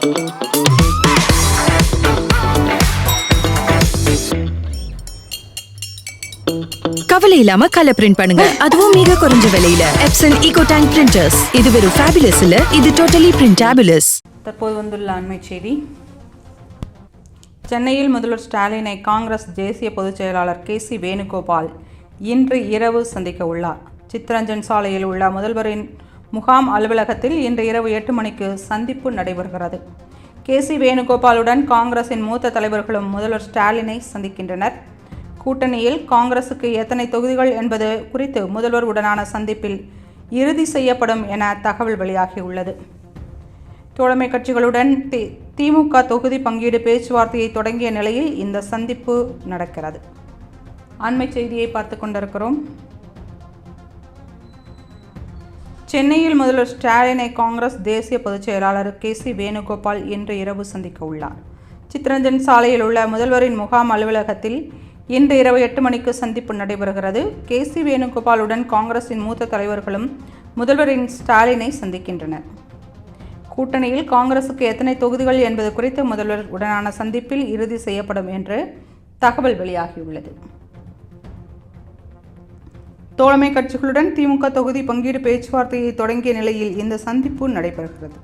கவலை இல்லாம colour print பண்ணுங்க, அதுவும் மிக குறைஞ்ச விலையில. Epson eco tank printers. இது வெறும் ஃபேபுலஸ் இல்ல, இது டோட்டலி பிரிண்டபிளஸ். தற்போது வந்துள்ள அண்மை செய்தி. சென்னையில் முதல்வர் ஸ்டாலினை காங்கிரஸ் தேசிய பொதுச் செயலாளர் KC வேணுகோபால் இன்று இரவு சந்திக்க உள்ளார். சித்ரஞ்சன் சாலையில் உள்ள முதல்வரின் முகாம் அலுவலகத்தில் இன்று இரவு 8 மணிக்கு சந்திப்பு நடைபெறுகிறது. KC வேணுகோபாலுடன் காங்கிரசின் மூத்த தலைவர்களும் முதல்வர் ஸ்டாலினை சந்திக்கின்றனர். கூட்டணியில் காங்கிரசுக்கு எத்தனை தொகுதிகள் என்பது குறித்து முதல்வர் உடனான சந்திப்பில் இறுதி செய்யப்படும் என தகவல் வெளியாகியுள்ளது. தோழமை கட்சிகளுடன் திமுக தொகுதி பங்கீடு பேச்சுவார்த்தையை தொடங்கிய நிலையில் இந்த சந்திப்பு நடக்கிறது. அண்மை செய்தியை பார்த்து கொண்டிருக்கிறோம். சென்னையில் முதல்வர் ஸ்டாலினை காங்கிரஸ் தேசிய பொதுச் செயலாளர் KC வேணுகோபால் இன்று இரவு சந்திக்க உள்ளார். சித்ரஞ்சன் சாலையில் உள்ள முதல்வரின் முகாம் அலுவலகத்தில் இன்று இரவு 8 மணிக்கு சந்திப்பு நடைபெறுகிறது. KC வேணுகோபாலுடன் காங்கிரசின் மூத்த தலைவர்களும் முதல்வரின் ஸ்டாலினை சந்திக்கின்றனர். கூட்டணியில் காங்கிரசுக்கு எத்தனை தொகுதிகள் என்பது குறித்து முதல்வர் உடனான சந்திப்பில் இறுதி செய்யப்படும் என்று தகவல் வெளியாகியுள்ளது. தோழமை கட்சிகளுடன் திமுக தொகுதி பங்கீடு பேச்சுவார்த்தையை தொடங்கிய நிலையில் இந்த சந்திப்பு நடைபெறுகிறது.